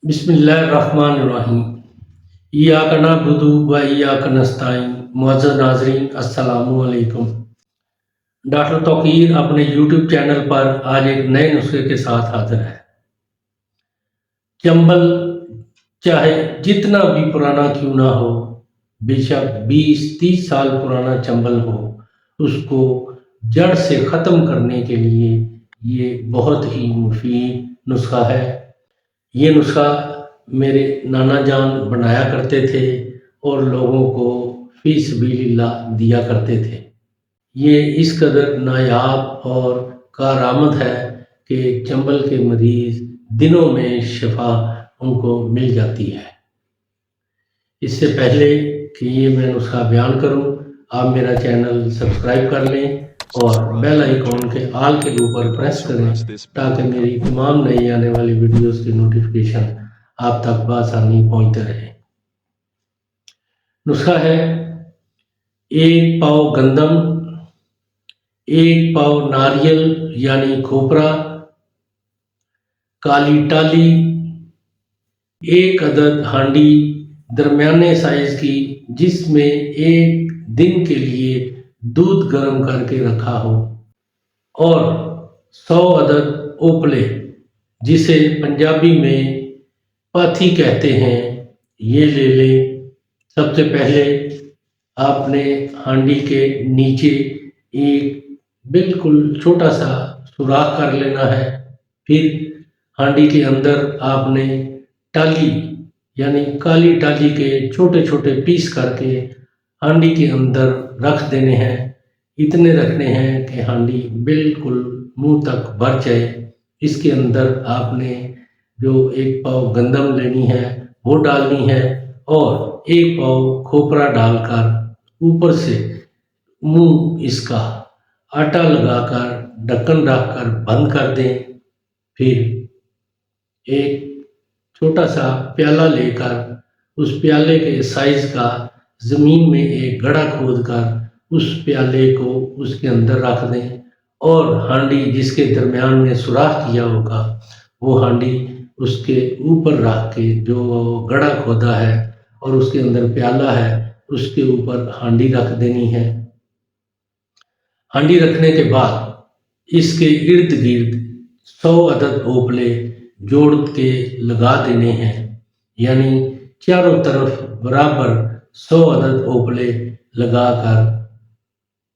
बिस्मिल्लाहिर्रहमानिर्रहीम। इय्याक नअबुदु व इय्याक नस्तईन। मुअज़्ज़ज़ नाज़रीन, अस्सलामु अलैकुम। डॉक्टर तौकीर अपने यूट्यूब चैनल पर आज एक नए नुस्खे के साथ हाजिर है। चंबल चाहे जितना भी पुराना क्यों ना हो, बेशक 20-30 साल पुराना चंबल हो, उसको जड़ से ख़त्म करने के लिए ये बहुत ही मुफीद नुस्खा है। ये नुस्खा मेरे नाना जान बनाया करते थे और लोगों को फी सबीलिल्लाह दिया करते थे। ये इस कदर नायाब और कारआमद है कि चंबल के मरीज़ दिनों में शिफा उनको मिल जाती है। इससे पहले कि ये मैं नुस्खा बयान करूं, आप मेरा चैनल सब्सक्राइब कर लें और बेल आइकॉन के आल के ऊपर प्रेस करें ताकि मेरी तमाम नई आने वाली वीडियोस की नोटिफिकेशन आप तक बआसानी पहुंचते रहे। नुस्खा है 1 पाव गंदम, 1 पाव नारियल यानी खोपरा, काली टाली, 1 अदद हांडी दरमियाने साइज की जिसमें 1 दिन के लिए दूध गर्म करके रखा हो, और 100 अदद ओपले जिसे पंजाबी में पाथी कहते हैं, ये ले लें। सबसे पहले आपने हांडी के नीचे एक बिल्कुल छोटा सा सुराख कर लेना है। फिर हांडी के अंदर आपने टाली यानी काली टाली के छोटे छोटे पीस करके हांडी के अंदर रख देने हैं। इतने रखने हैं कि हांडी बिल्कुल मुंह तक भर जाए। इसके अंदर आपने जो 1 पाव गंदम लेनी है वो डालनी है और 1 पाव खोपरा डालकर ऊपर से मुंह इसका आटा लगाकर ढक्कन रखकर बंद कर दें। फिर एक छोटा सा प्याला लेकर उस प्याले के साइज का ज़मीन में एक गड्ढा खोदकर उस प्याले को उसके अंदर रख दें और हांडी जिसके दरमियान में सुराख किया होगा वो हांडी उसके ऊपर रख के जो गड्ढा खोदा है और उसके अंदर प्याला है उसके ऊपर हांडी रख देनी है। हांडी रखने के बाद इसके इर्द गिर्द 100 अदद ओपले जोड़ के लगा देने हैं, यानी चारों तरफ बराबर 100 अदद ओपले लगाकर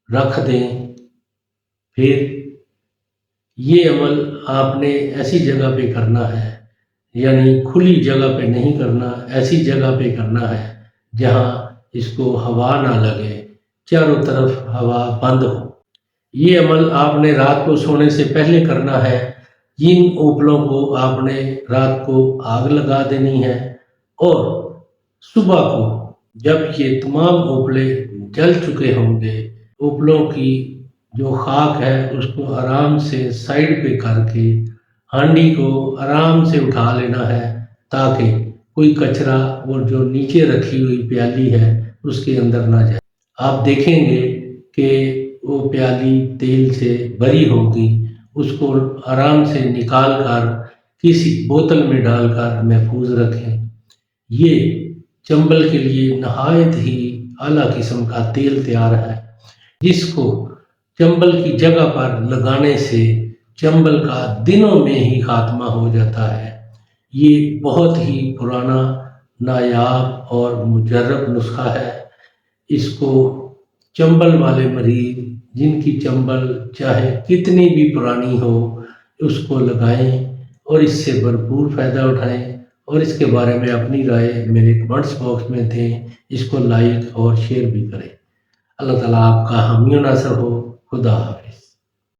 रख दें। फिर ये अमल आपने ऐसी जगह पे करना है, यानी खुली जगह पे नहीं करना, ऐसी जगह पे करना है जहाँ इसको हवा ना लगे, चारों तरफ हवा बंद हो। ये अमल आपने रात को सोने से पहले करना है। इन ओपलों को आपने रात को आग लगा देनी है और सुबह को जब ये तमाम ओपले जल चुके होंगे, ओपलों की जो खाक है उसको आराम से साइड पे करके हांडी को आराम से उठा लेना है ताकि कोई कचरा वो जो नीचे रखी हुई प्याली है उसके अंदर ना जाए। आप देखेंगे कि वो प्याली तेल से भरी होगी, उसको आराम से निकाल कर किसी बोतल में डालकर महफूज रखें। ये चंबल के लिए नहायत ही आला किस्म का तेल तैयार है जिसको चंबल की जगह पर लगाने से चंबल का दिनों में ही खात्मा हो जाता है। ये बहुत ही पुराना, नायाब और मुजर्रब नुस्खा है। इसको चंबल वाले मरीज जिनकी चंबल चाहे कितनी भी पुरानी हो उसको लगाएं और इससे भरपूर फ़ायदा उठाएं, और इसके बारे में अपनी राय मेरे कमेंट्स बॉक्स में दें। इसको लाइक और शेयर भी करें। अल्लाह ताला आपका हामी नासर हो। खुदा हाफ़िज़।